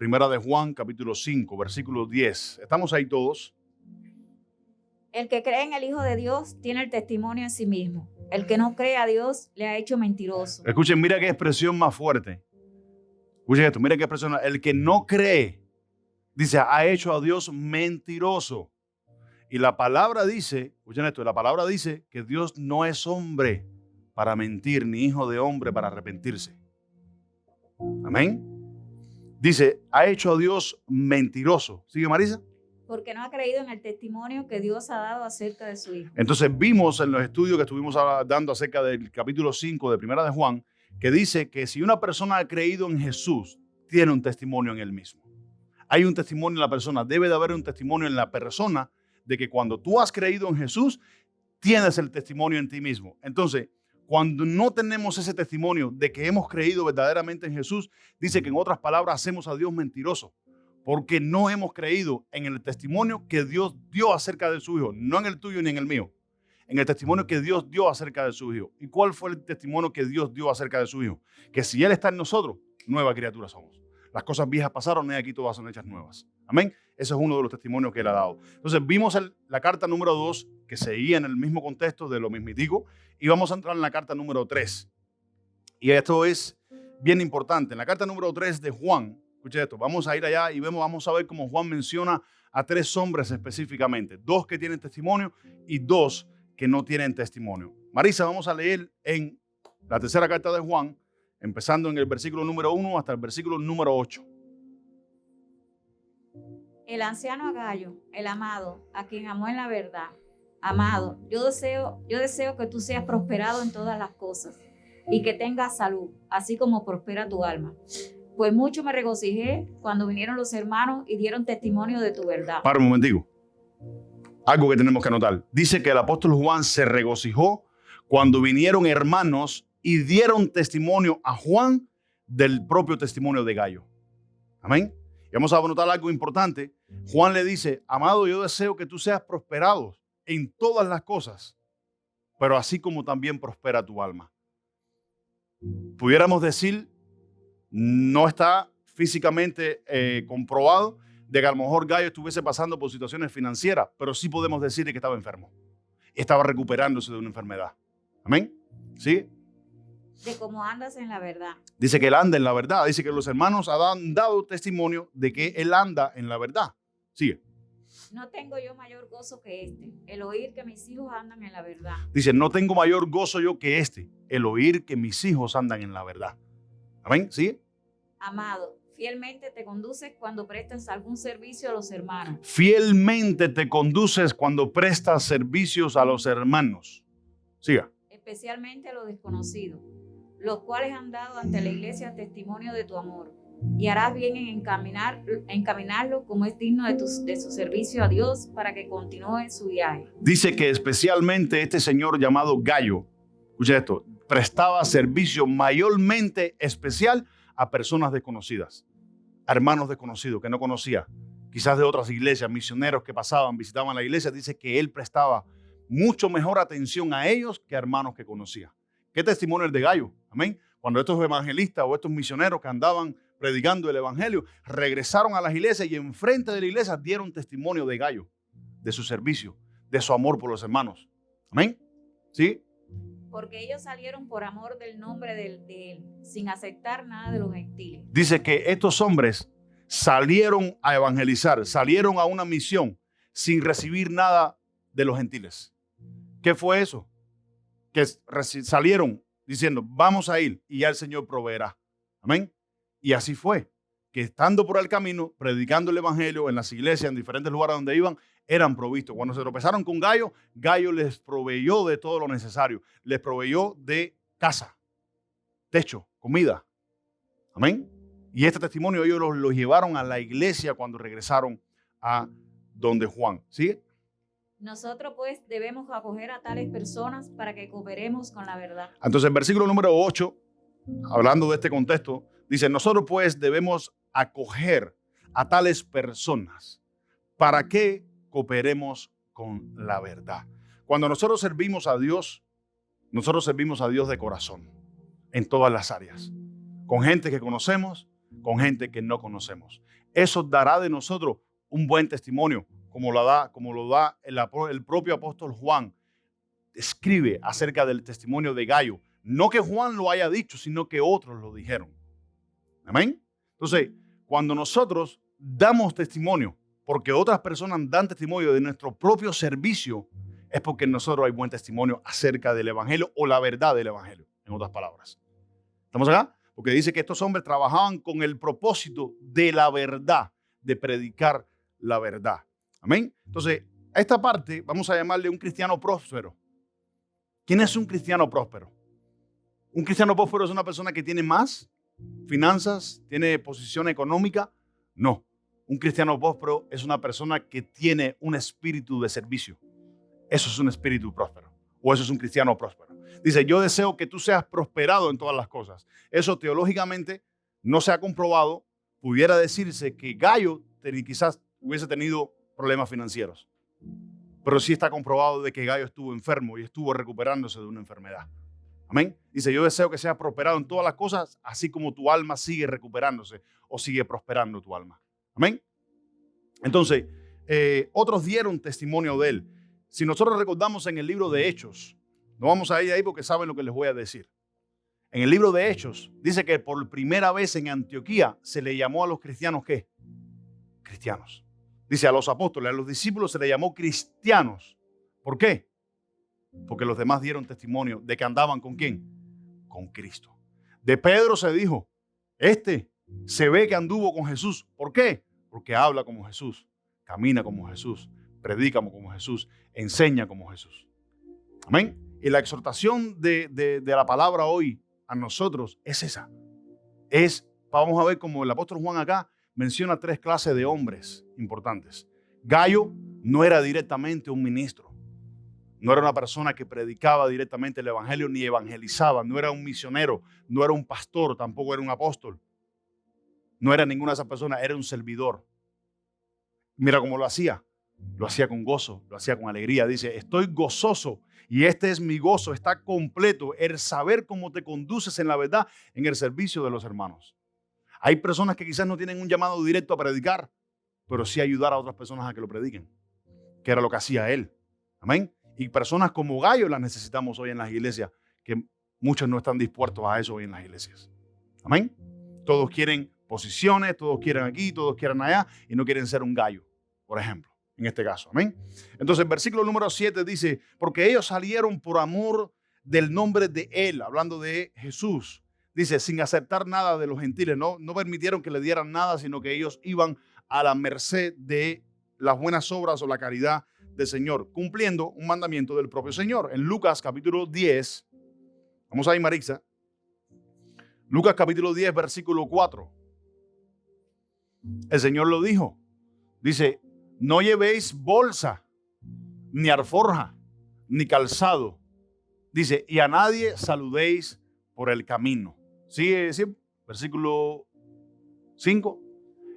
Primera de Juan, capítulo 5, versículo 10. ¿Estamos ahí todos? El que cree en el Hijo de Dios tiene el testimonio en sí mismo. El que no cree a Dios le ha hecho mentiroso. Escuchen, mira qué expresión más fuerte. Escuchen esto, mira qué expresión. El que no cree, dice, ha hecho a Dios mentiroso. Y la palabra dice, escuchen esto, la palabra dice que Dios no es hombre para mentir, ni hijo de hombre para arrepentirse. Amén. Dice, ha hecho a Dios mentiroso. ¿Sigue, Marisa? Porque no ha creído en el testimonio que Dios ha dado acerca de su Hijo. Entonces vimos en los estudios que estuvimos dando acerca del capítulo 5 de Primera de Juan, que dice que si una persona ha creído en Jesús, tiene un testimonio en él mismo. Hay un testimonio en la persona, debe de haber un testimonio en la persona de que cuando tú has creído en Jesús, tienes el testimonio en ti mismo. Entonces, cuando no tenemos ese testimonio de que hemos creído verdaderamente en Jesús, dice que en otras palabras hacemos a Dios mentiroso, porque no hemos creído en el testimonio que Dios dio acerca de su Hijo, no en el tuyo ni en el mío, en el testimonio que Dios dio acerca de su Hijo. ¿Y cuál fue el testimonio que Dios dio acerca de su Hijo? Que si Él está en nosotros, nueva criatura somos. Las cosas viejas pasaron y aquí todas son hechas nuevas. Amén. Ese es uno de los testimonios que Él ha dado. Entonces vimos la carta número 2, que seguía en el mismo contexto de lo mismitico, y vamos a entrar en la carta número 3. Y esto es bien importante. En la carta número 3 de Juan, escuche esto, vamos a ir allá y vamos a ver cómo Juan menciona a 3 hombres específicamente. 2 que tienen testimonio y 2 que no tienen testimonio. Marisa, vamos a leer en la tercera carta de Juan, empezando en el versículo número 1 hasta el versículo número 8. El anciano Agayo, el amado, a quien amó en la verdad. Amado, yo deseo que tú seas prosperado en todas las cosas y que tengas salud, así como prospera tu alma. Pues mucho me regocijé cuando vinieron los hermanos y dieron testimonio de tu verdad. Para un momentico. Algo que tenemos que anotar. Dice que el apóstol Juan se regocijó cuando vinieron hermanos y dieron testimonio a Juan del propio testimonio de Gayo. Amén. Y vamos a anotar algo importante. Juan le dice, amado, yo deseo que tú seas prosperado en todas las cosas, pero así como también prospera tu alma. Pudiéramos decir, no está físicamente comprobado de que a lo mejor Gayo estuviese pasando por situaciones financieras, pero sí podemos decir que estaba enfermo. Estaba recuperándose de una enfermedad. Amén. ¿Sí? De cómo andas en la verdad. Dice que él anda en la verdad. Dice que los hermanos han dado testimonio de que él anda en la verdad. Sigue. No tengo yo mayor gozo que este, el oír que mis hijos andan en la verdad. Dice, no tengo mayor gozo yo que este, el oír que mis hijos andan en la verdad. Amén. ¿Sigue? Amado, fielmente te conduces cuando prestas algún servicio a los hermanos. Fielmente te conduces cuando prestas servicios a los hermanos. Siga. Especialmente a los desconocidos, los cuales han dado ante la iglesia testimonio de tu amor. Y harás bien en encaminarlo como es digno de su servicio a Dios para que continúe en su viaje. Dice que especialmente este señor llamado Gayo, escucha esto, prestaba servicio mayormente especial a personas desconocidas, a hermanos desconocidos que no conocía, quizás de otras iglesias, misioneros que pasaban, visitaban la iglesia. Dice que él prestaba mucho mejor atención a ellos que a hermanos que conocía. ¿Qué testimonio el de Gayo? Amén. Cuando estos evangelistas o estos misioneros que andaban predicando el evangelio regresaron a las iglesias y enfrente de la iglesia dieron testimonio de Gayo, de su servicio, de su amor por los hermanos. Amén. ¿Sí? Porque ellos salieron por amor del nombre de él, sin aceptar nada de los gentiles. Dice que estos hombres salieron a evangelizar, salieron a una misión sin recibir nada de los gentiles. ¿Qué fue eso? Que salieron diciendo, vamos a ir y ya el Señor proveerá. Amén. Y así fue, que estando por el camino, predicando el evangelio en las iglesias, en diferentes lugares donde iban, eran provistos. Cuando se tropezaron con Gayo, Gayo les proveyó de todo lo necesario. Les proveyó de casa, techo, comida. Amén. Y este testimonio ellos los llevaron a la iglesia cuando regresaron a donde Juan. ¿Sigue? Nosotros pues debemos acoger a tales personas para que cooperemos con la verdad. Entonces el versículo número 8, hablando de este contexto, dice, nosotros pues debemos acoger a tales personas para que cooperemos con la verdad. Cuando nosotros servimos a Dios de corazón, en todas las áreas. Con gente que conocemos, con gente que no conocemos. Eso dará de nosotros un buen testimonio, como lo da el propio apóstol Juan. Escribe acerca del testimonio de Gayo. No que Juan lo haya dicho, sino que otros lo dijeron. Amén. Entonces, cuando nosotros damos testimonio, porque otras personas dan testimonio de nuestro propio servicio, es porque en nosotros hay buen testimonio acerca del evangelio o la verdad del evangelio, en otras palabras. ¿Estamos acá? Porque dice que estos hombres trabajaban con el propósito de la verdad, de predicar la verdad. Amén. Entonces, a esta parte vamos a llamarle un cristiano próspero. ¿Quién es un cristiano próspero? Un cristiano próspero es una persona que tiene más finanzas, tiene posición económica. No. Un cristiano próspero es una persona que tiene un espíritu de servicio. Eso es un espíritu próspero. O eso es un cristiano próspero. Dice, yo deseo que tú seas prosperado en todas las cosas. Eso teológicamente no se ha comprobado. Pudiera decirse que Gayo quizás hubiese tenido problemas financieros. Pero sí está comprobado de que Gayo estuvo enfermo y estuvo recuperándose de una enfermedad. Amén. Dice, yo deseo que seas prosperado en todas las cosas, así como tu alma sigue recuperándose o sigue prosperando tu alma. Amén. Entonces, otros dieron testimonio de él. Si nosotros recordamos en el libro de Hechos, no vamos a ir ahí porque saben lo que les voy a decir. En el libro de Hechos dice que por primera vez en Antioquía se le llamó a los cristianos, ¿qué? Cristianos. Dice a los apóstoles, a los discípulos se le llamó cristianos. ¿Por qué? Porque los demás dieron testimonio de que andaban ¿con quién? Con Cristo. De Pedro se dijo, se ve que anduvo con Jesús. ¿Por qué? Porque habla como Jesús, camina como Jesús, predica como Jesús, enseña como Jesús. Amén. Y la exhortación de la palabra hoy a nosotros es esa. Vamos a ver como el apóstol Juan acá menciona 3 clases de hombres importantes. Gayo no era directamente un ministro. No era una persona que predicaba directamente el evangelio ni evangelizaba. No era un misionero, no era un pastor, tampoco era un apóstol. No era ninguna de esas personas, era un servidor. Mira cómo lo hacía. Lo hacía con gozo, lo hacía con alegría. Dice, estoy gozoso y este es mi gozo, está completo. El saber cómo te conduces en la verdad en el servicio de los hermanos. Hay personas que quizás no tienen un llamado directo a predicar, pero sí ayudar a otras personas a que lo prediquen, que era lo que hacía él. Amén. Y personas como Gayo las necesitamos hoy en las iglesias, que muchos no están dispuestos a eso hoy en las iglesias. Amén. Todos quieren posiciones, todos quieren aquí, todos quieren allá y no quieren ser un Gayo, por ejemplo, en este caso. Amén. Entonces el versículo número 7 dice, porque ellos salieron por amor del nombre de él, hablando de Jesús. Dice, sin aceptar nada de los gentiles, no permitieron que le dieran nada, sino que ellos iban a la merced de las buenas obras o la caridad del Señor, cumpliendo un mandamiento del propio Señor. En Lucas capítulo 10, vamos a ir, Marixa. Lucas capítulo 10, versículo 4. El Señor lo dijo. Dice, no llevéis bolsa, ni alforja, ni calzado. Dice, y a nadie saludéis por el camino. Sigue, versículo 5.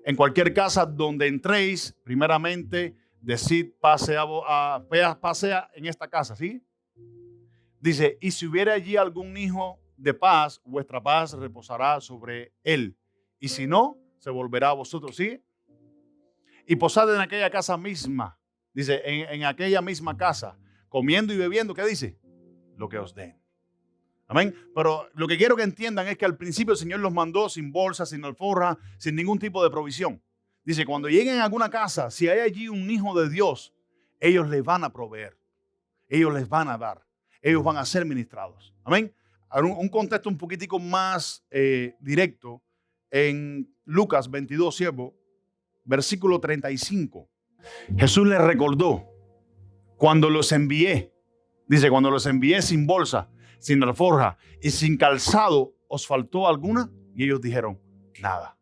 En cualquier casa donde entréis, primeramente decid, pasea en esta casa, ¿sí? Dice, y si hubiera allí algún hijo de paz, vuestra paz reposará sobre él. Y si no, se volverá a vosotros, ¿sí? Y posad en aquella casa misma, dice, en aquella misma casa, comiendo y bebiendo, ¿qué dice? Lo que os den. Amén. Pero lo que quiero que entiendan es que al principio el Señor los mandó sin bolsa, sin alforja, sin ningún tipo de provisión. Dice, cuando lleguen a alguna casa, si hay allí un hijo de Dios, ellos les van a proveer. Ellos les van a dar. Ellos van a ser ministrados. Amén. Un contexto un poquitico más directo en Lucas 22, siervo, versículo 35. Jesús les recordó cuando los envié. Dice, cuando los envié sin bolsa, sin alforja y sin calzado, ¿os faltó alguna? Y ellos dijeron, nada.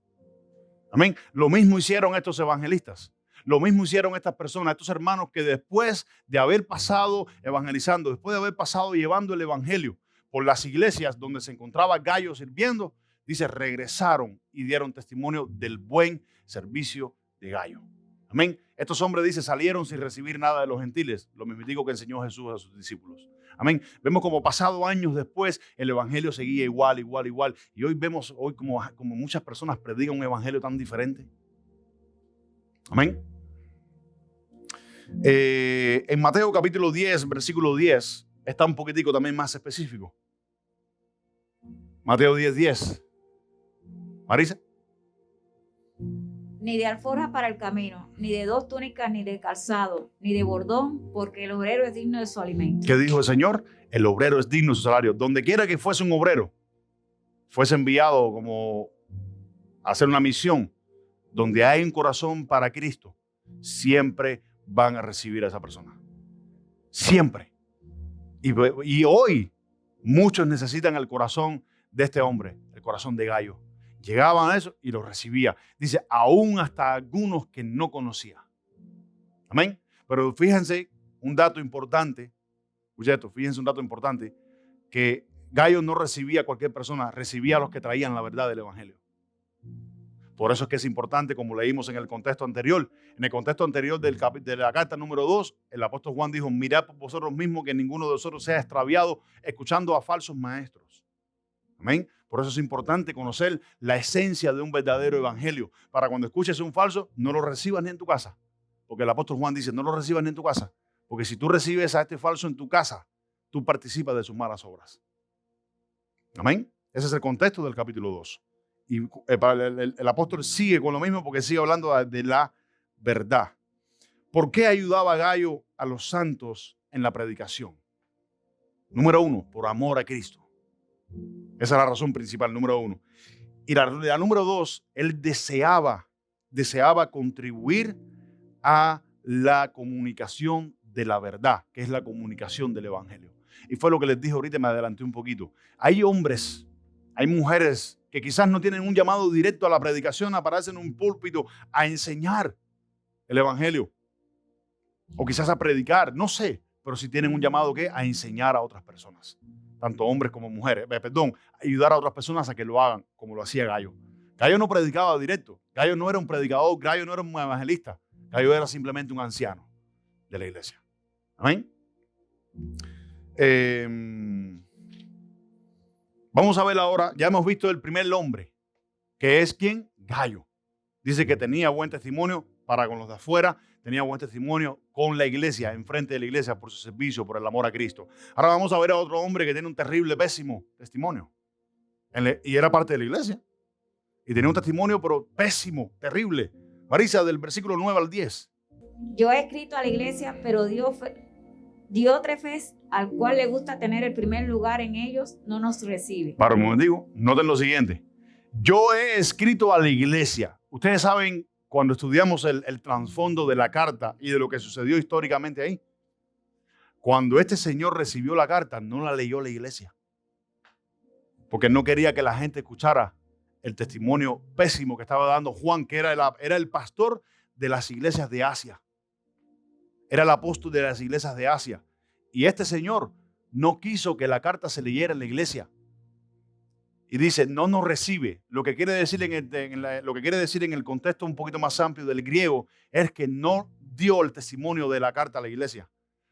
Amén. Lo mismo hicieron estos evangelistas. Lo mismo hicieron estas personas, estos hermanos que después de haber pasado evangelizando, después de haber pasado llevando el evangelio por las iglesias donde se encontraba Gayo sirviendo, dice, regresaron y dieron testimonio del buen servicio de Gayo. Amén. Estos hombres, dice, salieron sin recibir nada de los gentiles, lo mismo que enseñó Jesús a sus discípulos. Amén. Vemos como pasado años después, el evangelio seguía igual. Y hoy vemos como muchas personas predican un evangelio tan diferente. Amén. En Mateo capítulo 10, versículo 10, está un poquitico también más específico. Mateo 10:10. Marisa. Ni de alforja para el camino, ni de 2 túnicas, ni de calzado, ni de bordón, porque el obrero es digno de su alimento. ¿Qué dijo el Señor? El obrero es digno de su salario. Donde quiera que fuese un obrero, fuese enviado como a hacer una misión, donde hay un corazón para Cristo, siempre van a recibir a esa persona. Siempre. Y hoy muchos necesitan el corazón de este hombre, el corazón de Gayo. Llegaban a eso y lo recibía. Dice, aún hasta algunos que no conocía. Amén. Pero fíjense un dato importante, que Gayo no recibía a cualquier persona, recibía a los que traían la verdad del evangelio. Por eso es que es importante, como leímos en el contexto anterior. En el contexto anterior de la carta número 2, el apóstol Juan dijo, mirad por vosotros mismos que ninguno de vosotros sea extraviado escuchando a falsos maestros. Amén. Por eso es importante conocer la esencia de un verdadero evangelio. Para cuando escuches un falso, no lo recibas ni en tu casa. Porque el apóstol Juan dice, no lo recibas ni en tu casa. Porque si tú recibes a este falso en tu casa, tú participas de sus malas obras. Amén. Ese es el contexto del capítulo 2. Y el apóstol sigue con lo mismo porque sigue hablando de la verdad. ¿Por qué ayudaba Gayo a los santos en la predicación? Número 1, por amor a Cristo. Esa es la razón principal, número 1. Y la número 2, él deseaba contribuir a la comunicación de la verdad, que es la comunicación del evangelio. Y fue lo que les dije ahorita, me adelanté un poquito. Hay hombres, hay mujeres que quizás no tienen un llamado directo a la predicación, a pararse en un púlpito, a enseñar el evangelio. O quizás a predicar, no sé, pero sí tienen un llamado que a enseñar a otras personas. Tanto hombres como mujeres, ayudar a otras personas a que lo hagan, como lo hacía Gayo. Gayo no predicaba directo, Gayo no era un predicador, Gayo no era un evangelista, Gayo era simplemente un anciano de la iglesia. Amén. Vamos a ver ahora, ya hemos visto el primer hombre, que es ¿quién? Gayo. Dice que tenía buen testimonio para con los de afuera, tenía buen testimonio con la iglesia, enfrente de la iglesia, por su servicio, por el amor a Cristo. Ahora vamos a ver a otro hombre que tiene un terrible, pésimo testimonio. Y era parte de la iglesia. Y tenía un testimonio, pero pésimo, terrible. Marisa, del versículo 9 al 10. Yo he escrito a la iglesia, pero Diótrefes, al cual le gusta tener el primer lugar en ellos, no nos recibe. Para un momento, noten lo siguiente. Yo he escrito a la iglesia. Ustedes saben, cuando estudiamos el trasfondo de la carta y de lo que sucedió históricamente ahí, cuando este señor recibió la carta, no la leyó la iglesia. Porque no quería que la gente escuchara el testimonio pésimo que estaba dando Juan, que era el pastor de las iglesias de Asia. Era el apóstol de las iglesias de Asia. Y este señor no quiso que la carta se leyera en la iglesia. Y dice, no nos recibe. Lo que quiere decir en el contexto un poquito más amplio del griego es que no dio el testimonio de la carta a la iglesia.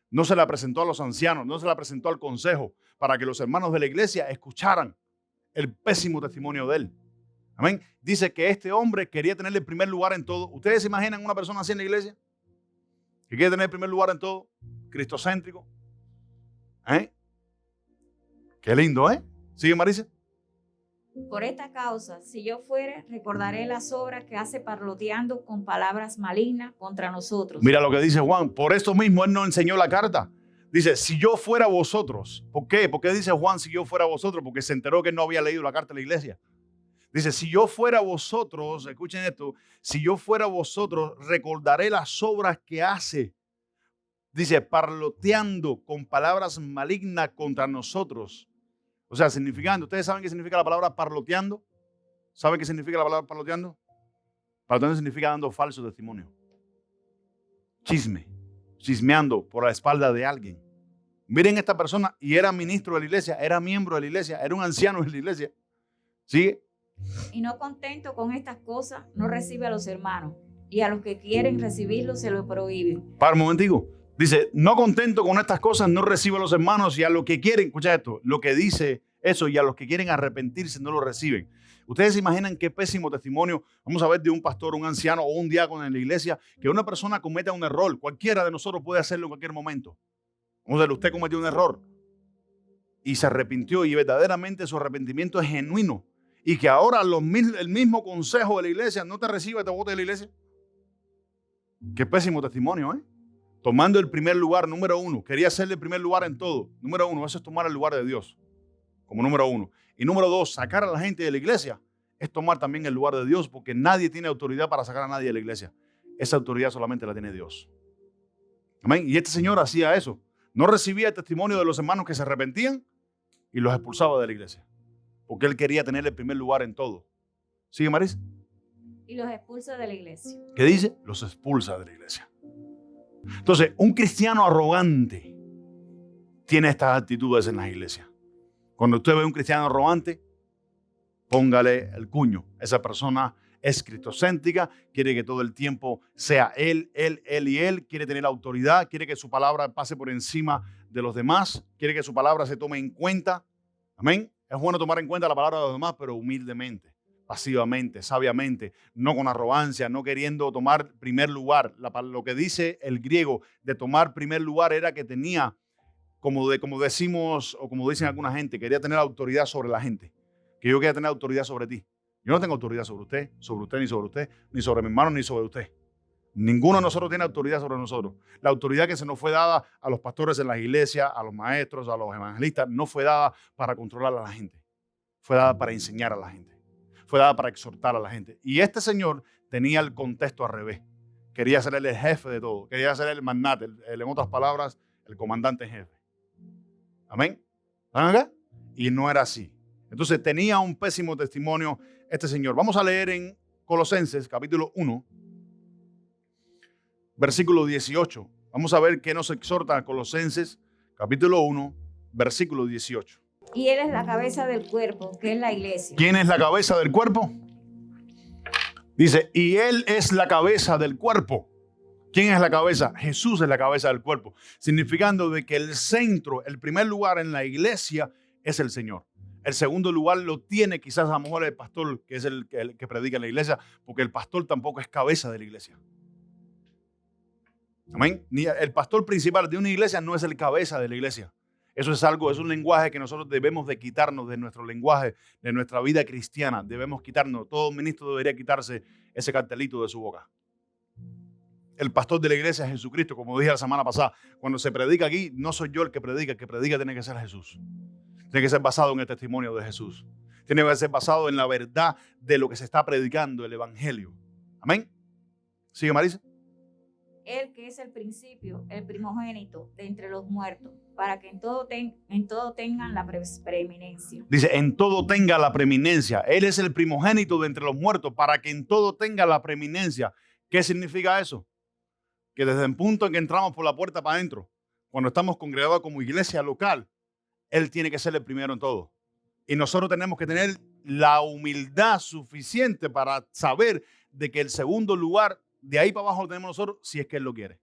No se la presentó a los ancianos, no se la presentó al consejo para que los hermanos de la iglesia escucharan el pésimo testimonio de él. Amén. Dice que este hombre quería tener el primer lugar en todo. ¿Ustedes se imaginan una persona así en la iglesia? Que quiere tener el primer lugar en todo, cristocéntrico. Qué lindo, ¿eh? ¿Sigue, Marisa? Por esta causa, si yo fuere, recordaré las obras que hace parloteando con palabras malignas contra nosotros. Mira lo que dice Juan. Por esto mismo él no enseñó la carta. Dice, si yo fuera vosotros. ¿Por qué? ¿Por qué dice Juan si yo fuera vosotros? Porque se enteró que él no había leído la carta de la iglesia. Dice, si yo fuera vosotros, escuchen esto, si yo fuera vosotros, recordaré las obras que hace. Dice, parloteando con palabras malignas contra nosotros. O sea, significando, ¿ustedes saben qué significa la palabra parloteando? ¿Saben qué significa la palabra parloteando? Parloteando significa dando falso testimonio. Chismeando por la espalda de alguien. Miren esta persona, y era ministro de la iglesia, era miembro de la iglesia, era un anciano de la iglesia. ¿Sigue? Y no contento con estas cosas, no recibe a los hermanos, y a los que quieren recibirlo se lo prohíben. Para un momentico. Dice, no contento con estas cosas, no recibe a los hermanos, y a los que quieren, escucha esto, lo que dice eso, y a los que quieren arrepentirse no lo reciben. Ustedes se imaginan qué pésimo testimonio vamos a ver de un pastor, un anciano o un diácono en la iglesia, que una persona cometa un error. Cualquiera de nosotros puede hacerlo en cualquier momento. Vamos a ver, usted cometió un error y se arrepintió, y verdaderamente su arrepentimiento es genuino, y que ahora el mismo consejo de la iglesia no te reciba y te bote de la iglesia. Qué pésimo testimonio, ¿eh? Tomando el primer lugar, número uno. Quería ser el primer lugar en todo. Número uno, eso es tomar el lugar de Dios como número uno. Y número dos, sacar a la gente de la iglesia es tomar también el lugar de Dios, porque nadie tiene autoridad para sacar a nadie de la iglesia. Esa autoridad solamente la tiene Dios. Amén. Y este señor hacía eso. No recibía el testimonio de los hermanos que se arrepentían y los expulsaba de la iglesia, porque él quería tener el primer lugar en todo. ¿Sigue, Maris? Y los expulsa de la iglesia. ¿Qué dice? Los expulsa de la iglesia. Entonces, un cristiano arrogante tiene estas actitudes en las iglesias. Cuando usted ve a un cristiano arrogante, póngale el cuño. Esa persona es cristocéntrica, quiere que todo el tiempo sea él y él, quiere tener autoridad, quiere que su palabra pase por encima de los demás, quiere que su palabra se tome en cuenta. Amén. Es bueno tomar en cuenta la palabra de los demás, pero humildemente, pasivamente, sabiamente, no con arrogancia, no queriendo tomar primer lugar. Lo que dice el griego de tomar primer lugar era que tenía, como decimos, o como dicen alguna gente, quería tener autoridad sobre la gente. Que yo quería tener autoridad sobre ti. Yo no tengo autoridad sobre usted, ni sobre usted, ni sobre mi hermano, ni sobre usted. Ninguno de nosotros tiene autoridad sobre nosotros. La autoridad que se nos fue dada a los pastores en las iglesias, a los maestros, a los evangelistas, no fue dada para controlar a la gente. Fue dada para enseñar a la gente. Fue dada para exhortar a la gente. Y este señor tenía el contexto al revés. Quería ser él el jefe de todo. Quería ser el magnate, en otras palabras, el comandante en jefe. Amén. ¿Están acá? Y no era así. Entonces tenía un pésimo testimonio este señor. Vamos a leer en Colosenses capítulo 1, versículo 18. Vamos a ver qué nos exhorta Colosenses capítulo 1, versículo 18. Y él es la cabeza del cuerpo, que es la iglesia. ¿Quién es la cabeza del cuerpo? Dice, y él es la cabeza del cuerpo. ¿Quién es la cabeza? Jesús es la cabeza del cuerpo. Significando de que el centro, el primer lugar en la iglesia es el Señor. El segundo lugar lo tiene quizás a lo mejor el pastor, que es el que predica en la iglesia, porque el pastor tampoco es cabeza de la iglesia. Amén. Ni el pastor principal de una iglesia no es el cabeza de la iglesia. Eso es un lenguaje que nosotros debemos de quitarnos de nuestro lenguaje, de nuestra vida cristiana. Debemos quitarnos. Todo ministro debería quitarse ese cartelito de su boca. El pastor de la iglesia es Jesucristo, como dije la semana pasada. Cuando se predica aquí, no soy yo el que predica tiene que ser Jesús. Tiene que ser basado en el testimonio de Jesús. Tiene que ser basado en la verdad de lo que se está predicando, el evangelio. Amén. ¿Sigue, Marisa? Él que es el principio, el primogénito de entre los muertos, para que en todo tengan la preeminencia. Dice, en todo tenga la preeminencia. Él es el primogénito de entre los muertos, para que en todo tenga la preeminencia. ¿Qué significa eso? Que desde el punto en que entramos por la puerta para adentro, cuando estamos congregados como iglesia local, Él tiene que ser el primero en todo. Y nosotros tenemos que tener la humildad suficiente para saber de que el segundo lugar, de ahí para abajo lo tenemos nosotros, si es que Él lo quiere.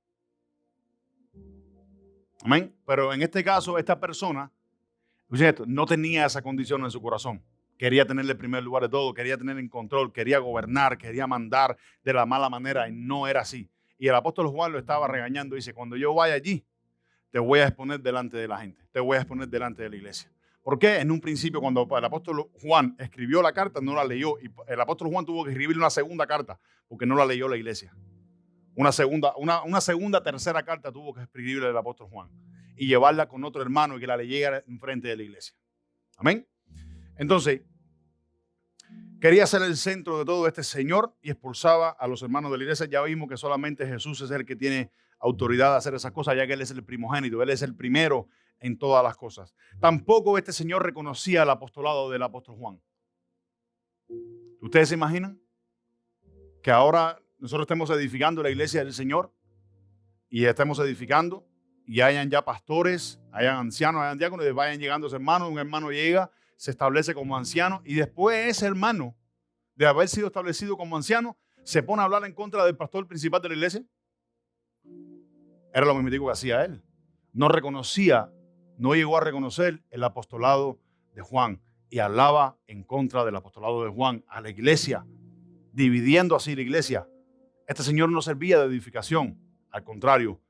Amén. Pero en este caso, esta persona no tenía esa condición en su corazón. Quería tener el primer lugar de todo, quería tener en control, quería gobernar, quería mandar de la mala manera, y no era así. Y el apóstol Juan lo estaba regañando. Dice, cuando yo vaya allí, te voy a exponer delante de la gente. Te voy a exponer delante de la iglesia. ¿Por qué? En un principio, cuando el apóstol Juan escribió la carta, no la leyó. Y el apóstol Juan tuvo que escribir una segunda carta porque no la leyó la iglesia. Una segunda, tercera carta tuvo que escribirle el apóstol Juan y llevarla con otro hermano y que la leyera en frente de la iglesia. Amén. Entonces, quería ser el centro de todo este señor y expulsaba a los hermanos de la iglesia. Ya vimos que solamente Jesús es el que tiene autoridad de hacer esas cosas, ya que Él es el primogénito, Él es el primero en todas las cosas. Tampoco este señor reconocía el apostolado del apóstol Juan. ¿Ustedes se imaginan que ahora nosotros estemos edificando la iglesia del Señor y estemos edificando y hayan ya pastores, hayan ancianos, hayan diáconos y vayan llegando hermanos? Un hermano llega, se establece como anciano y después ese hermano, de haber sido establecido como anciano, se pone a hablar en contra del pastor principal de la iglesia. Era lo mismo que hacía él. No reconocía, no llegó a reconocer el apostolado de Juan y hablaba en contra del apostolado de Juan a la iglesia, dividiendo así la iglesia. Este señor no servía de edificación, al contrario,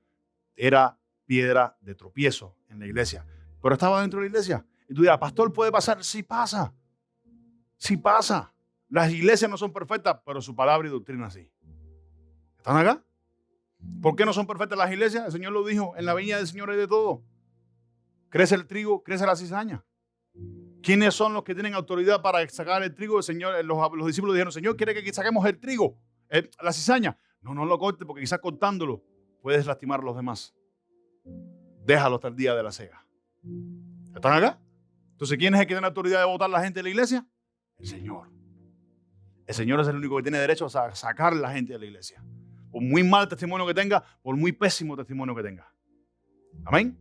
era piedra de tropiezo en la iglesia. Pero estaba dentro de la iglesia. Y tú dirás, pastor, ¿puede pasar? Sí pasa. Sí pasa. Las iglesias no son perfectas, pero su palabra y doctrina sí. ¿Están acá? ¿Por qué no son perfectas las iglesias? El Señor lo dijo, en la viña del Señor hay de todo. Crece el trigo, crece la cizaña. ¿Quiénes son los que tienen autoridad para sacar el trigo? El Señor, los discípulos dijeron, Señor, ¿quiere que saquemos el trigo, la cizaña? No lo corte, porque quizás cortándolo puedes lastimar a los demás. Déjalo hasta el día de la cega. ¿Están acá? Entonces, ¿quién es el que tiene autoridad de votar a la gente de la iglesia? El Señor. El Señor es el único que tiene derecho a sacar a la gente de la iglesia. Por muy mal testimonio que tenga, por muy pésimo testimonio que tenga. Amén.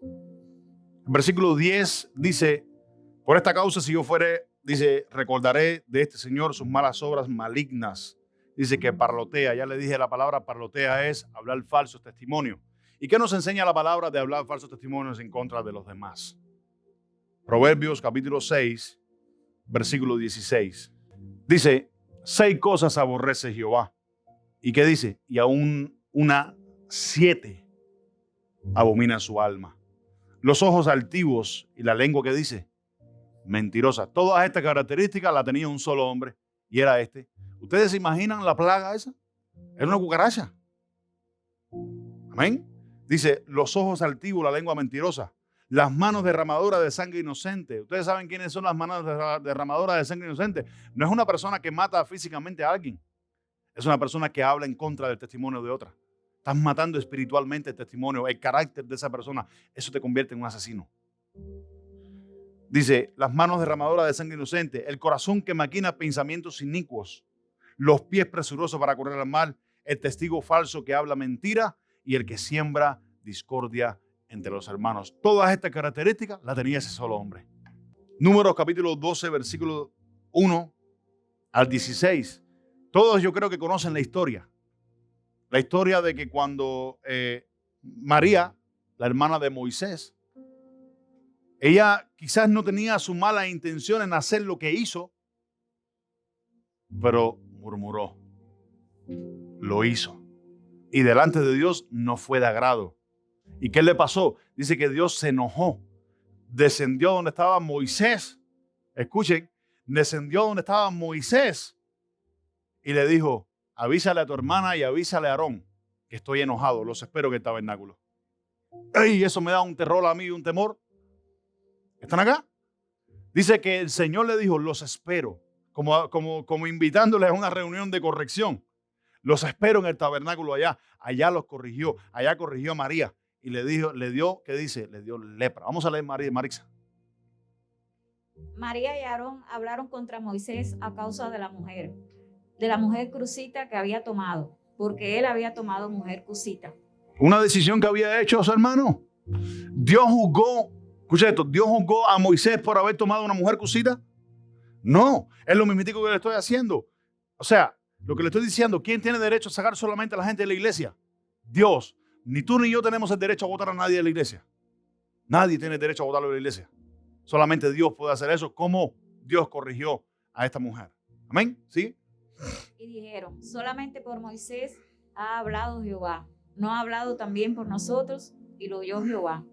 El versículo 10 dice, por esta causa si yo fuere, dice, recordaré de este Señor sus malas obras malignas. Dice que parlotea, ya le dije la palabra parlotea es hablar falsos testimonios. ¿Y qué nos enseña la palabra de hablar falsos testimonios en contra de los demás? Proverbios capítulo 6, versículo 16. Dice, 6 cosas aborrece Jehová. ¿Y qué dice? Y aún 7 abomina su alma. Los ojos altivos y la lengua que dice, mentirosa. Todas estas características las tenía un solo hombre y era este. ¿Ustedes se imaginan la plaga esa? Era una cucaracha. Amén. Dice, los ojos altivos, la lengua mentirosa. Las manos derramadoras de sangre inocente. ¿Ustedes saben quiénes son las manos derramadoras de sangre inocente? No es una persona que mata físicamente a alguien. Es una persona que habla en contra del testimonio de otra. Estás matando espiritualmente el testimonio, el carácter de esa persona. Eso te convierte en un asesino. Dice, las manos derramadoras de sangre inocente, el corazón que maquina pensamientos inicuos, los pies presurosos para correr al mal, el testigo falso que habla mentira y el que siembra discordia entre los hermanos. Todas estas características las tenía ese solo hombre. Números capítulo 12, versículo 1 al 16. Todos yo creo que conocen la historia. La historia de que cuando María, la hermana de Moisés, ella quizás no tenía su mala intención en hacer lo que hizo, pero murmuró. Lo hizo. Y delante de Dios no fue de agrado. ¿Y qué le pasó? Dice que Dios se enojó. Descendió donde estaba Moisés. Escuchen, descendió donde estaba Moisés y le dijo, avísale a tu hermana y avísale a Aarón que estoy enojado, los espero en el tabernáculo. ¡Ey! Eso me da un terror a mí, un temor. ¿Están acá? Dice que el Señor le dijo, los espero, como invitándoles a una reunión de corrección. Los espero en el tabernáculo allá. Allá los corrigió, allá corrigió a María y le dio, ¿qué dice? Le dio lepra. Vamos a leer Marisa. María y Aarón hablaron contra Moisés a causa de la mujer cusita que había tomado, porque él había tomado mujer cusita. Una decisión que había hecho su hermano. Dios juzgó, escucha esto, Dios juzgó a Moisés por haber tomado una mujer cusita. No, es lo mismo que le estoy haciendo. O sea, lo que le estoy diciendo, ¿quién tiene derecho a sacar solamente a la gente de la iglesia? Dios. Ni tú ni yo tenemos el derecho a votar a nadie de la iglesia. Nadie tiene derecho a votarlo de la iglesia. Solamente Dios puede hacer eso, como Dios corrigió a esta mujer. Amén. ¿Sí? Y dijeron, solamente por Moisés ha hablado Jehová. ¿No ha hablado también por nosotros? Y lo oyó Jehová.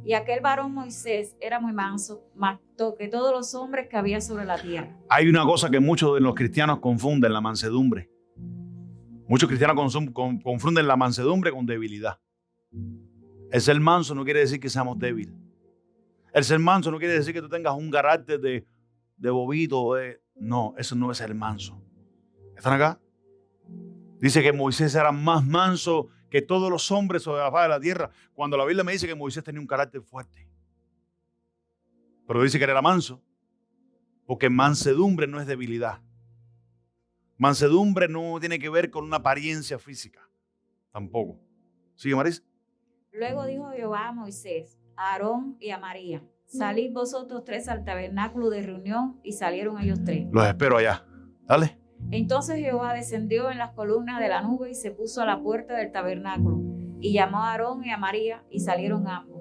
Y aquel varón Moisés era muy manso, más que todos los hombres que había sobre la tierra. Hay una cosa que muchos de los cristianos confunden, la mansedumbre. Muchos cristianos confunden la mansedumbre con debilidad. El ser manso no quiere decir que seamos débiles. El ser manso no quiere decir que tú tengas un carácter de bobito. No, eso no es ser manso. ¿Están acá? Dice que Moisés era más manso que todos los hombres sobre la faz de la tierra. Cuando la Biblia me dice que Moisés tenía un carácter fuerte. Pero dice que era manso. Porque mansedumbre no es debilidad. Mansedumbre no tiene que ver con una apariencia física. Tampoco. ¿Sigue, Marisa? Luego dijo Jehová a Moisés, a Aarón y a María, salid vosotros 3 al tabernáculo de reunión, y salieron ellos 3. Los espero allá. Dale. Entonces Jehová descendió en las columnas de la nube y se puso a la puerta del tabernáculo, y llamó a Aarón y a María, y salieron ambos.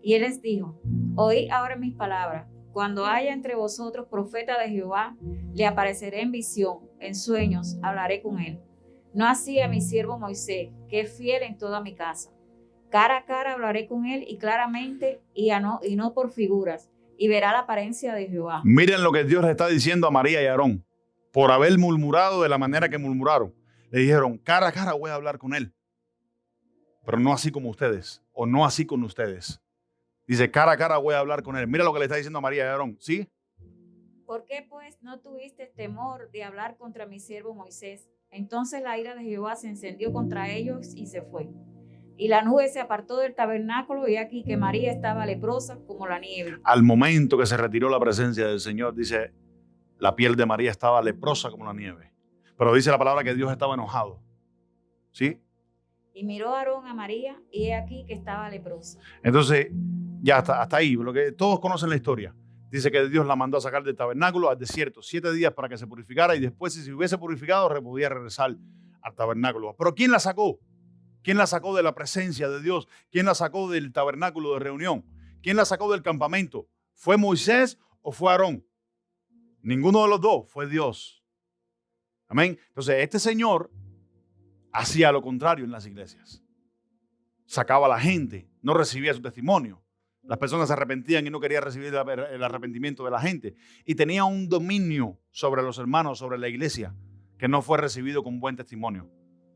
Y él les dijo: oíd ahora mis palabras. Cuando haya entre vosotros profeta de Jehová, le apareceré en visión, en sueños, hablaré con él. No así a mi siervo Moisés, que es fiel en toda mi casa. Cara a cara hablaré con él y claramente, y no por figuras, y verá la apariencia de Jehová. Miren lo que Dios le está diciendo a María y a Aarón. Por haber murmurado de la manera que murmuraron, le dijeron: cara a cara voy a hablar con él, pero no así como ustedes, o no así con ustedes. Dice: cara a cara voy a hablar con él. Mira lo que le está diciendo a María y a Aarón. ¿Sí? ¿Por qué pues no tuviste temor de hablar contra mi siervo Moisés? Entonces la ira de Jehová se encendió contra ellos y se fue. Y la nube se apartó del tabernáculo, y aquí que María estaba leprosa como la nieve. Al momento que se retiró la presencia del Señor, dice, la piel de María estaba leprosa como la nieve. Pero dice la palabra que Dios estaba enojado. ¿Sí? Y miró Aarón a María, y he aquí que estaba leprosa. Entonces, ya hasta ahí, lo que todos conocen la historia. Dice que Dios la mandó a sacar del tabernáculo al desierto 7 días para que se purificara, y después, si se hubiese purificado, podía regresar al tabernáculo. Pero ¿quién la sacó? ¿Quién la sacó de la presencia de Dios? ¿Quién la sacó del tabernáculo de reunión? ¿Quién la sacó del campamento? ¿Fue Moisés o fue Aarón? Ninguno de los dos, fue Dios. Amén. Entonces, este señor hacía lo contrario en las iglesias. Sacaba a la gente, no recibía su testimonio. Las personas se arrepentían y no querían recibir el arrepentimiento de la gente. Y tenía un dominio sobre los hermanos, sobre la iglesia, que no fue recibido con buen testimonio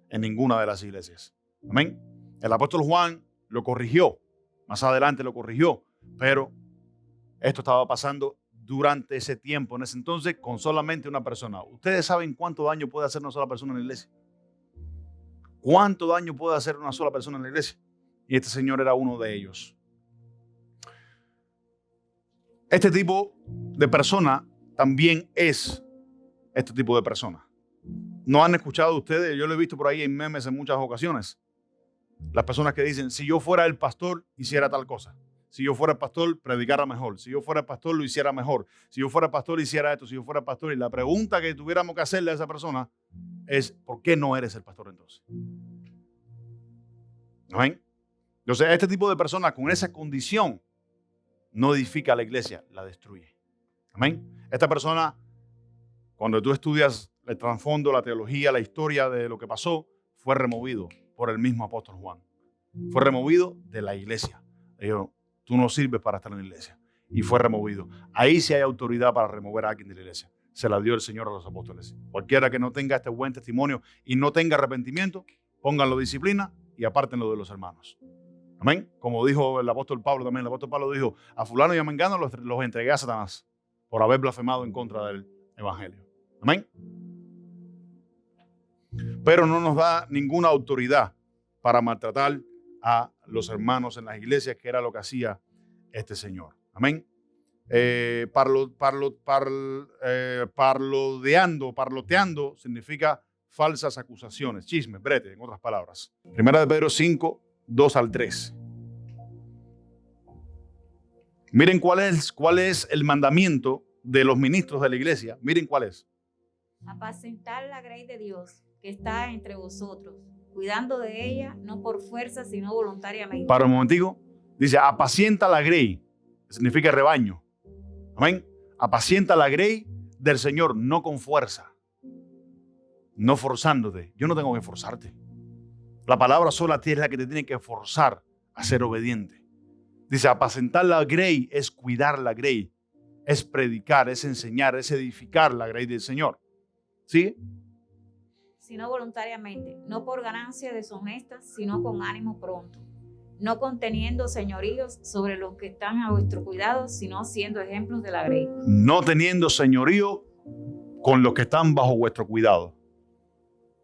en ninguna de las iglesias. Amén. El apóstol Juan lo corrigió. Más adelante lo corrigió. Pero esto estaba pasando durante ese tiempo, en ese entonces, con solamente una persona. ¿Ustedes saben cuánto daño puede hacer una sola persona en la iglesia? ¿Cuánto daño puede hacer una sola persona en la iglesia? Y este señor era uno de ellos. Este tipo de persona también es este tipo de persona. ¿No han escuchado ustedes? Yo lo he visto por ahí en memes en muchas ocasiones. Las personas que dicen: si yo fuera el pastor, hiciera tal cosa. Si yo fuera el pastor, predicara mejor. Si yo fuera el pastor, lo hiciera mejor. Si yo fuera el pastor, hiciera esto. Si yo fuera el pastor. Y la pregunta que tuviéramos que hacerle a esa persona es: ¿por qué no eres el pastor entonces? ¿No ven? Entonces, este tipo de personas con esa condición no edifica a la iglesia, la destruye. Amén. Esta persona, cuando tú estudias el trasfondo, la teología, la historia de lo que pasó, fue removido por el mismo apóstol Juan. Fue removido de la iglesia. Le dijo: tú no sirves para estar en la iglesia. Y fue removido. Ahí sí hay autoridad para remover a alguien de la iglesia. Se la dio el Señor a los apóstoles. Cualquiera que no tenga este buen testimonio y no tenga arrepentimiento, pónganlo disciplina y apártenlo de los hermanos. Amén. Como dijo el apóstol Pablo también. El apóstol Pablo dijo: a fulano y a mengano los entregué a Satanás por haber blasfemado en contra del evangelio. Amén. Pero no nos da ninguna autoridad para maltratar a los hermanos en las iglesias, que era lo que hacía este señor. Amén. Parloteando significa falsas acusaciones, chismes, brete, en otras palabras. Primera de Pedro 5, 2 al 3. Miren cuál es el mandamiento de los ministros de la iglesia. Miren cuál es. Apacentar la grey de Dios que está entre vosotros, cuidando de ella, no por fuerza, sino voluntariamente. Para un momentico, dice: apacienta la grey, significa rebaño. Amén. Apacienta la grey del Señor, no con fuerza, no forzándote. Yo no tengo que forzarte. La palabra sola es la que te tiene que forzar a ser obediente. Dice: apacentar la grey es cuidar la grey, es predicar, es enseñar, es edificar la grey del Señor. ¿Sí? Sino voluntariamente, no por ganancia deshonesta, sino con ánimo pronto, no conteniendo señoríos sobre los que están a vuestro cuidado, sino siendo ejemplos de la grey. No teniendo señorío con los que están bajo vuestro cuidado.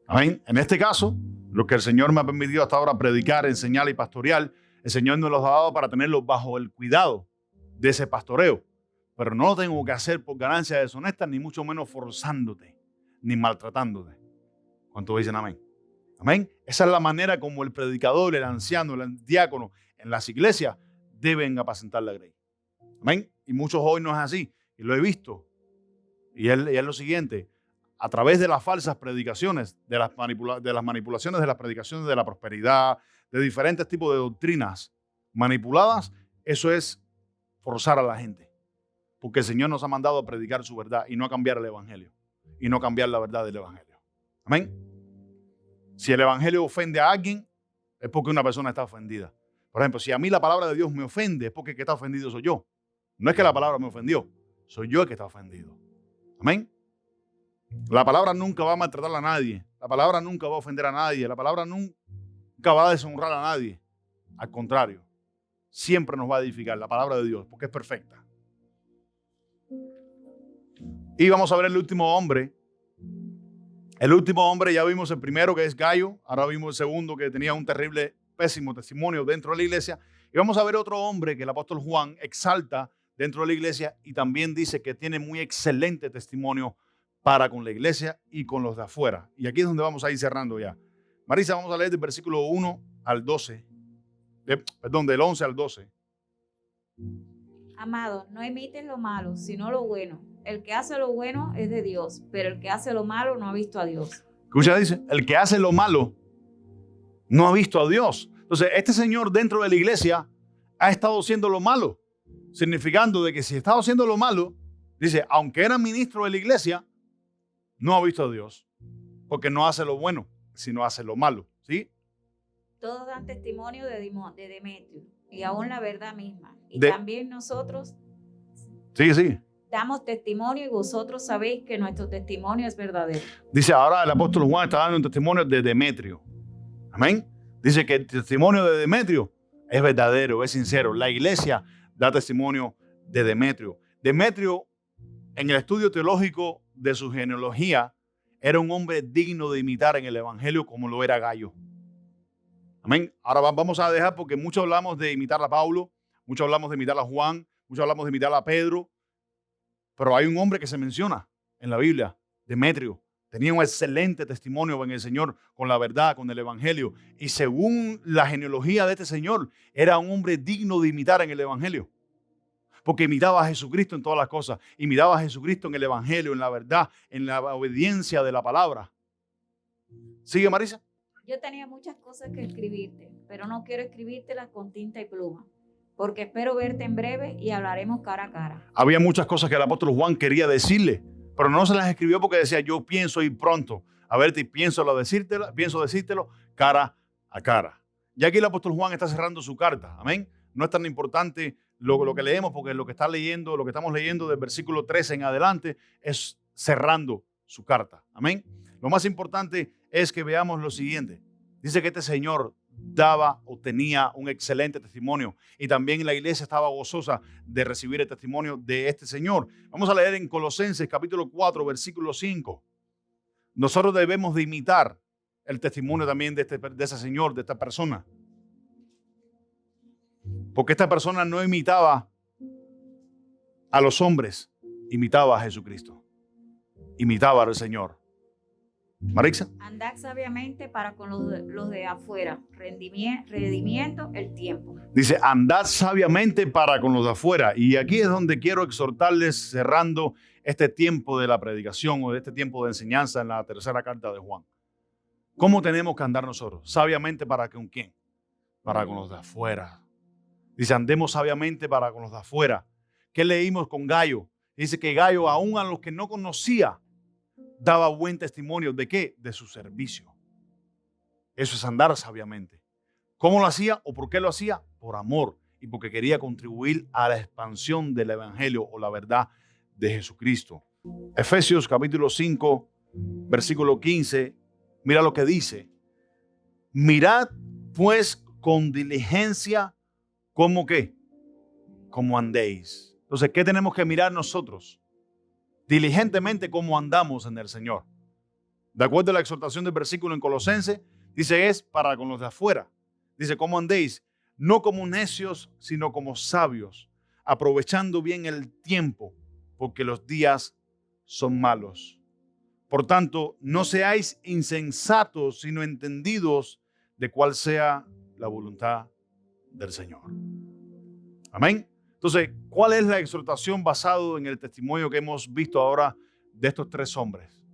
Amén. En este caso, lo que el Señor me ha permitido hasta ahora predicar, enseñar y pastorear, el Señor nos los ha dado para tenerlos bajo el cuidado de ese pastoreo. Pero no lo tengo que hacer por ganancia deshonesta, ni mucho menos forzándote, ni maltratándote. ¿Cuántos dicen amén? Amén. Esa es la manera como el predicador, el anciano, el diácono en las iglesias deben apacentar la grey. Amén. Y muchos hoy no es así. Y lo he visto. Y es lo siguiente. a través de las falsas predicaciones, de las manipulaciones de las predicaciones de la prosperidad, de diferentes tipos de doctrinas manipuladas, eso es forzar a la gente. Porque el Señor nos ha mandado a predicar su verdad y no a cambiar el evangelio. Y no cambiar la verdad del evangelio. Amén. Si el evangelio ofende a alguien, es porque una persona está ofendida. Por ejemplo, si a mí la palabra de Dios me ofende, es porque el que está ofendido soy yo. No es que la palabra me ofendió, soy yo el que está ofendido. Amén. La palabra nunca va a maltratar a nadie. La palabra nunca va a ofender a nadie. La palabra nunca va a deshonrar a nadie. Al contrario, siempre nos va a edificar la palabra de Dios porque es perfecta. Y vamos a ver el último hombre. El último hombre, ya vimos el primero que es Gayo. Ahora vimos el segundo que tenía un terrible, pésimo testimonio dentro de la iglesia. Y vamos a ver otro hombre que el apóstol Juan exalta dentro de la iglesia y también dice que tiene muy excelente testimonio para con la iglesia y con los de afuera. Y aquí es donde vamos a ir cerrando ya. Marisa, vamos a leer del versículo 1 al 12. Del 11 al 12. Amado, no imites lo malo, sino lo bueno. El que hace lo bueno es de Dios, pero el que hace lo malo no ha visto a Dios. Escucha, dice, el que hace lo malo no ha visto a Dios. Entonces, este señor dentro de la iglesia ha estado haciendo lo malo, significando de que si estaba haciendo lo malo, dice, aunque era ministro de la iglesia, no ha visto a Dios, porque no hace lo bueno, sino hace lo malo, ¿sí? Todos dan testimonio de Demetrio y aún la verdad misma. Y De- también nosotros Sí. damos testimonio y vosotros sabéis que nuestro testimonio es verdadero. Dice, ahora el apóstol Juan está dando un testimonio de Demetrio. Amén. Dice que el testimonio de Demetrio es verdadero, es sincero. La iglesia da testimonio de Demetrio. Demetrio, en el estudio teológico de su genealogía, era un hombre digno de imitar en el evangelio como lo era Gayo. Amén. Ahora vamos a dejar porque mucho hablamos de imitar a Pablo, mucho hablamos de imitar a Juan, mucho hablamos de imitar a Pedro, pero hay un hombre que se menciona en la Biblia, Demetrio. Tenía un excelente testimonio en el Señor con la verdad, con el evangelio. Y según la genealogía de este señor, era un hombre digno de imitar en el evangelio. Porque imitaba a Jesucristo en todas las cosas. Imitaba a Jesucristo en el evangelio, en la verdad, en la obediencia de la palabra. ¿Sigue, Marisa? Yo tenía muchas cosas que escribirte, pero no quiero escribírtelas con tinta y pluma, porque espero verte en breve y hablaremos cara a cara. Había muchas cosas que el apóstol Juan quería decirle, pero no se las escribió porque decía, yo pienso ir pronto a verte y pienso decírtelo cara a cara. Ya aquí el apóstol Juan está cerrando su carta, amén. No es tan importante lo que leemos, porque lo que estamos leyendo del versículo 13 en adelante es cerrando su carta, amén. Lo más importante es que veamos lo siguiente. Dice que este señor tenía un excelente testimonio y también la iglesia estaba gozosa de recibir el testimonio de este señor. Vamos a leer en Colosenses capítulo 4, versículo 5. Nosotros debemos de imitar el testimonio también de ese señor, de esta persona. Porque esta persona no imitaba a los hombres, imitaba a Jesucristo. Imitaba al Señor. Marixa. Andad sabiamente para con los de afuera, redimiendo el tiempo. Dice, andad sabiamente para con los de afuera. Y aquí es donde quiero exhortarles, cerrando este tiempo de la predicación o de este tiempo de enseñanza en la tercera carta de Juan. ¿Cómo tenemos que andar nosotros? Sabiamente para con quién? Para con los de afuera. Dice, andemos sabiamente para con los de afuera. ¿Qué leímos con Gayo? Dice que Gayo, aún a los que no conocía, daba buen testimonio. ¿De qué? De su servicio. Eso es andar sabiamente. ¿Cómo lo hacía o por qué lo hacía? Por amor y porque quería contribuir a la expansión del evangelio o la verdad de Jesucristo. Efesios capítulo 5, versículo 15. Mira lo que dice. Mirad pues con diligencia cómo qué, cómo andéis. Entonces, ¿qué tenemos que mirar nosotros? Diligentemente cómo andamos en el Señor. De acuerdo a la exhortación del versículo en Colosenses, dice es para con los de afuera. Dice, ¿cómo andéis? No como necios, sino como sabios, aprovechando bien el tiempo, porque los días son malos. Por tanto, no seáis insensatos, sino entendidos de cuál sea la voluntad del Señor. Amén. Entonces, ¿cuál es la exhortación basado en el testimonio que hemos visto ahora de estos tres hombres?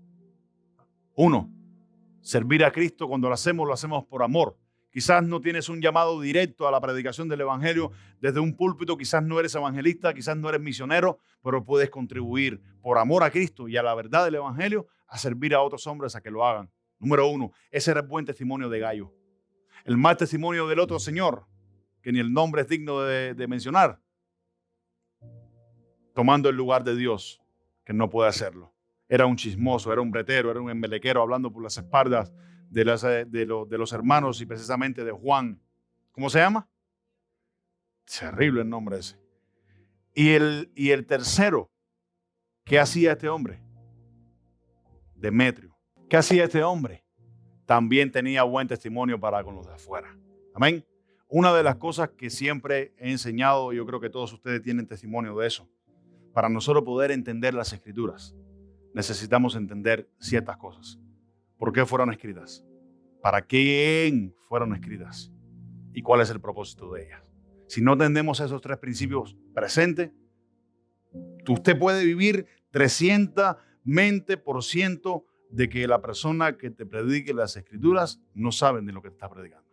Uno, servir a Cristo cuando lo hacemos por amor. Quizás no tienes un llamado directo a la predicación del evangelio desde un púlpito, quizás no eres evangelista, quizás no eres misionero, pero puedes contribuir por amor a Cristo y a la verdad del evangelio a servir a otros hombres a que lo hagan. Número uno, ese era el buen testimonio de Gayo. El mal testimonio del otro señor, que ni el nombre es digno de mencionar, tomando el lugar de Dios, que no puede hacerlo. Era un chismoso, era un bretero, era un embelequero hablando por las espaldas de los hermanos y precisamente de Juan. ¿Cómo se llama? Terrible el nombre ese. Y el tercero, ¿qué hacía este hombre? Demetrio. ¿Qué hacía este hombre? También tenía buen testimonio para con los de afuera. Amén. Una de las cosas que siempre he enseñado, yo creo que todos ustedes tienen testimonio de eso. Para nosotros poder entender las Escrituras, necesitamos entender ciertas cosas. ¿Por qué fueron escritas? ¿Para quién fueron escritas? ¿Y cuál es el propósito de ellas? Si no tenemos esos tres principios presentes, usted puede vivir 300% de que la persona que te predique las Escrituras no sabe de lo que te está predicando.